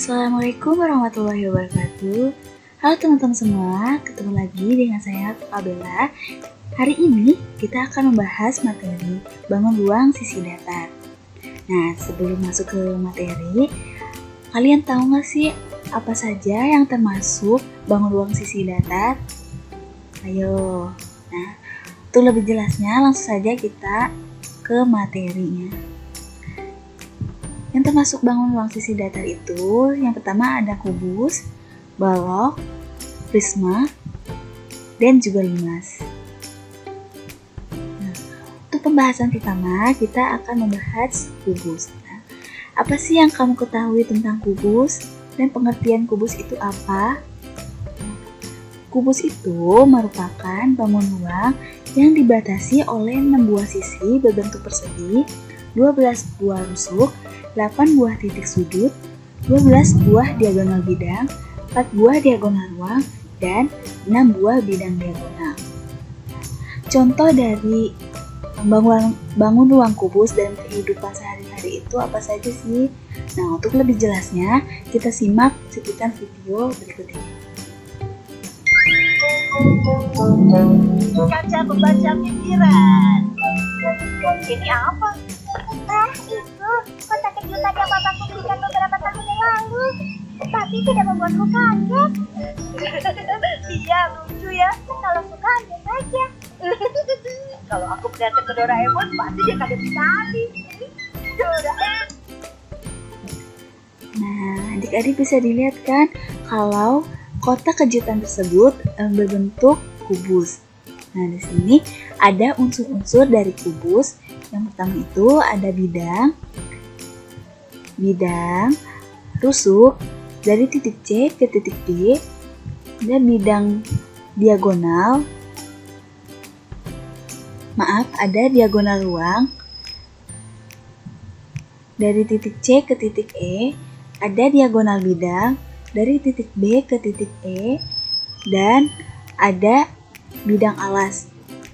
Assalamualaikum warahmatullahi wabarakatuh. Halo teman-teman semua, ketemu lagi dengan saya Abella. Hari ini kita akan membahas materi bangun ruang sisi datar. Nah, sebelum masuk ke materi, kalian tahu nggak sih apa saja yang termasuk bangun ruang sisi datar? Ayo, nah untuk lebih jelasnya langsung saja kita ke materinya. Yang termasuk bangun ruang sisi datar itu, yang pertama ada kubus, balok, prisma, dan juga limas. Nah, untuk pembahasan pertama, kita akan membahas kubus. Nah, apa sih yang kamu ketahui tentang kubus? Dan pengertian kubus itu apa? Kubus itu merupakan bangun ruang yang dibatasi oleh 6 buah sisi berbentuk persegi, 12 buah rusuk, 8 buah titik sudut, 12 buah diagonal bidang, 4 buah diagonal ruang, dan 6 buah bidang diagonal. Contoh dari bangun ruang kubus dalam kehidupan sehari-hari itu apa saja sih? Nah, untuk lebih jelasnya, kita simak cuplikan video berikut ini. Kaca pembaca pikiran. Ini apa? Itu kotak kejutan yang bapakku berikan beberapa tahun yang lalu. Tapi tidak membuatku kaget. Iya, lucu ya. Kalau suka ambil saja. Kalau aku datang ke Doraemon, pasti dia kaget sekali. Doraemon. Nah, adik-adik bisa dilihat kan kalau kotak kejutan tersebut berbentuk kubus. Nah, di sini ada unsur-unsur dari kubus. Yang pertama itu ada bidang, rusuk dari titik C ke titik D, dan bidang diagonal. Ada diagonal ruang dari titik C ke titik E, ada diagonal bidang dari titik B ke titik E, dan ada bidang alas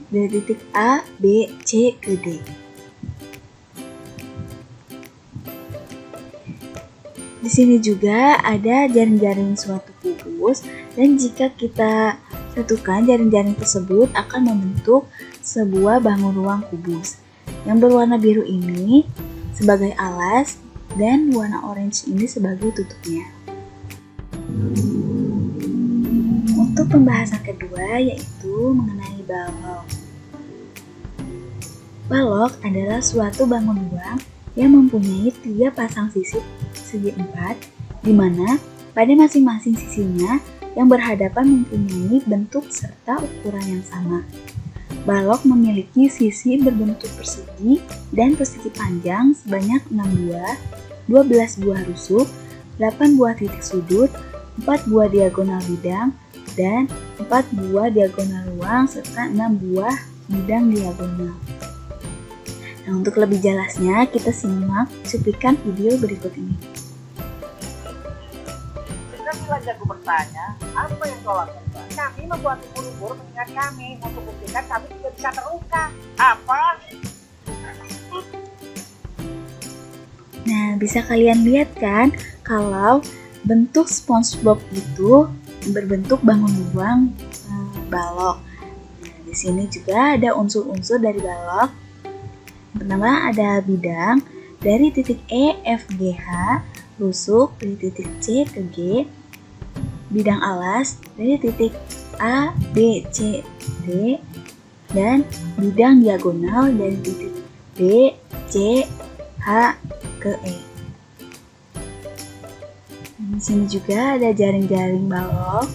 dari titik A, B, C ke D. Di sini juga ada jaring-jaring suatu kubus, dan jika kita satukan jaring-jaring tersebut akan membentuk sebuah bangun ruang kubus. Yang berwarna biru ini sebagai alas dan warna orange ini sebagai tutupnya. Untuk pembahasan kedua yaitu mengenai balok. Balok adalah suatu bangun ruang yang mempunyai 3 pasang sisi segi 4, di mana pada masing-masing sisinya yang berhadapan mempunyai bentuk serta ukuran yang sama. Balok memiliki sisi berbentuk persegi dan persegi panjang sebanyak 6 buah, 12 buah rusuk, 8 buah titik sudut, 4 buah diagonal bidang, dan 4 buah diagonal ruang serta 6 buah bidang diagonal. Nah, untuk lebih jelasnya kita simak cuplikan video berikut ini. Bila jago bertanya, apa yang kau lakukan? Kami membuat ubur-ubur mengingat kami untuk buktikan kami tidak bisa terluka. Apa? Nah, bisa kalian lihat kan kalau bentuk SpongeBob itu berbentuk bangun ruang balok. Nah, di sini juga ada unsur-unsur dari balok. Yang pertama ada bidang dari titik E, F, G, H, rusuk dari titik C ke G, bidang alas dari titik A, B, C, D, dan bidang diagonal dari titik B, C, H ke E. Di sini juga ada jaring-jaring balok.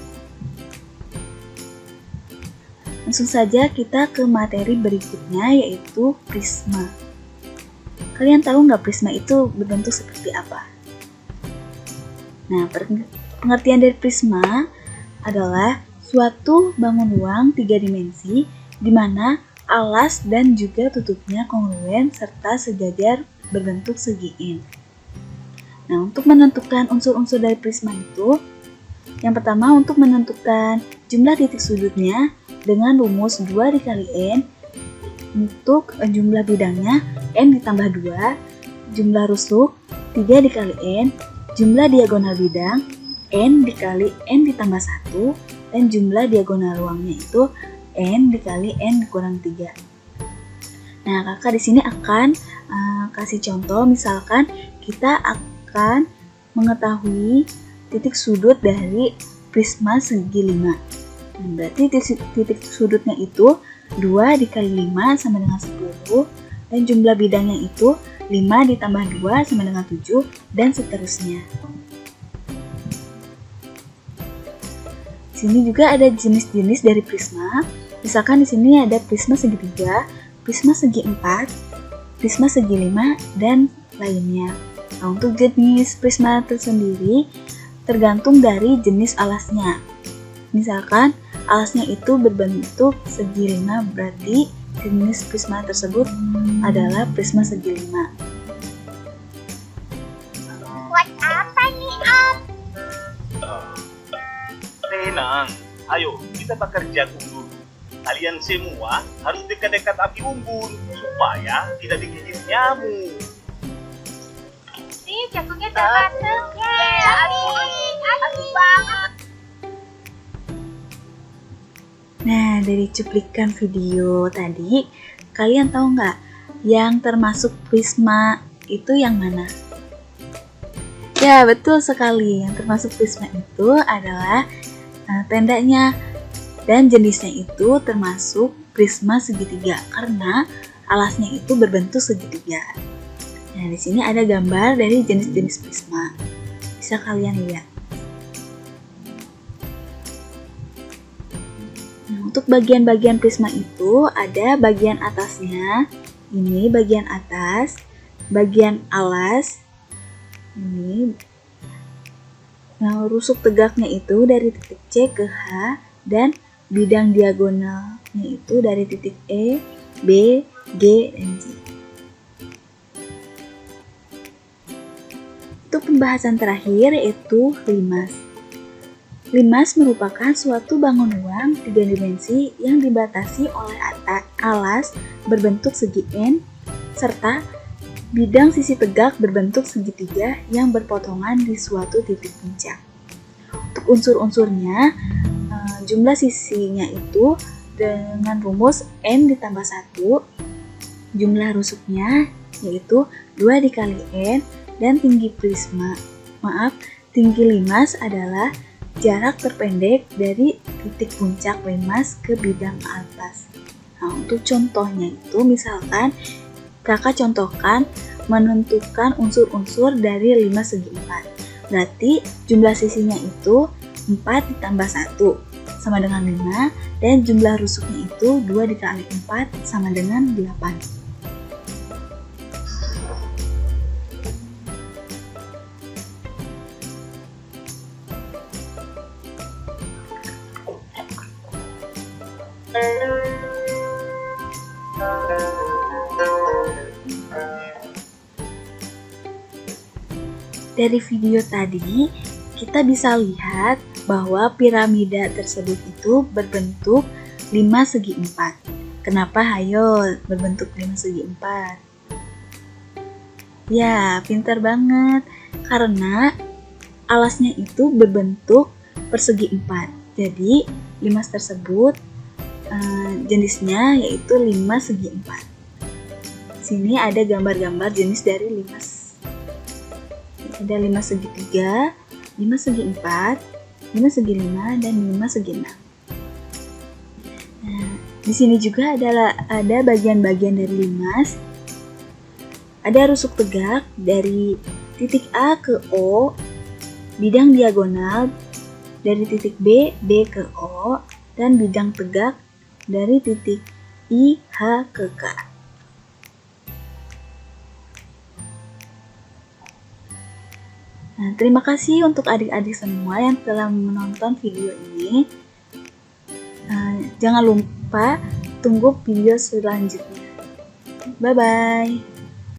Langsung saja kita ke materi berikutnya yaitu prisma. Kalian tahu nggak prisma itu berbentuk seperti apa? Nah, pengertian dari prisma adalah suatu bangun ruang 3 dimensi di mana alas dan juga tutupnya kongruen serta sejajar berbentuk segi in. Nah, untuk menentukan unsur-unsur dari prisma itu, yang pertama untuk menentukan jumlah titik sudutnya dengan rumus 2 dikali N. Untuk jumlah bidangnya N ditambah 2, jumlah rusuk 3 dikali N, jumlah diagonal bidang N dikali N ditambah 1, dan jumlah diagonal ruangnya itu N dikali N kurang 3. Nah, kakak di sini akan kasih contoh, misalkan kita akan mengetahui titik sudut dari prisma segi 5. Nah, berarti titik sudutnya itu 2 dikali 5 sama dengan 10, dan jumlah bidangnya itu 5 ditambah 2 sama dengan 7, dan seterusnya. Di sini juga ada jenis-jenis dari prisma. Misalkan di sini ada prisma segitiga, prisma segi 4, prisma segi 5, dan lainnya. Nah, untuk jenis prisma tersendiri tergantung dari jenis alasnya. Misalkan alasnya itu berbentuk segi 5, berarti jenis prisma tersebut adalah prisma segi 5. Buat apa nih, Om? Tenang, ayo kita bekerja dulu. Kalian semua harus dekat-dekat api unggun supaya tidak digigit nyamuk. Nih, jagungnya udah mateng. Asik banget. Nah, dari cuplikan video tadi, kalian tahu nggak yang termasuk prisma itu yang mana? Ya, betul sekali. Yang termasuk prisma itu adalah tendanya, dan jenisnya itu termasuk prisma segitiga karena alasnya itu berbentuk segitiga. Nah, di sini ada gambar dari jenis-jenis prisma. Bisa kalian lihat. Nah, untuk bagian-bagian prisma itu ada bagian atasnya, ini bagian atas, bagian alas, ini. Nah, rusuk tegaknya itu dari titik C ke H, dan bidang diagonalnya itu dari titik E, B, G, dan J. Untuk pembahasan terakhir yaitu limas. Limas merupakan suatu bangun ruang 3 dimensi yang dibatasi oleh alas berbentuk segi N, serta bidang sisi tegak berbentuk segitiga yang berpotongan di suatu titik puncak. Untuk unsur-unsurnya, jumlah sisinya itu dengan rumus N ditambah 1, jumlah rusuknya yaitu 2 dikali N, dan tinggi tinggi limas adalah jarak terpendek dari titik puncak limas ke bidang atas. Nah, untuk contohnya itu misalkan kakak contohkan menentukan unsur-unsur dari 5 segi 4. Berarti jumlah sisinya itu 4 ditambah 1 sama dengan 5, dan jumlah rusuknya itu 2 dikali 4 sama dengan 8. Dari video tadi, kita bisa lihat bahwa piramida tersebut itu berbentuk 5 segi 4. Kenapa hayo berbentuk 5 segi 4? Ya, pintar banget. Karena alasnya itu berbentuk persegi 4. Jadi, limas tersebut jenisnya yaitu 5 segi 4. Sini ada gambar-gambar jenis dari limas. Ada 5 segi 3, 5 segi 4, 5 segi 5, dan 5 segi 6. Nah, di sini juga ada bagian-bagian dari limas. Ada rusuk tegak dari titik A ke O, bidang diagonal dari titik B ke O, dan bidang tegak dari titik I, H ke K. Nah, terima kasih untuk adik-adik semua yang telah menonton video ini. Jangan lupa tunggu video selanjutnya. Bye-bye.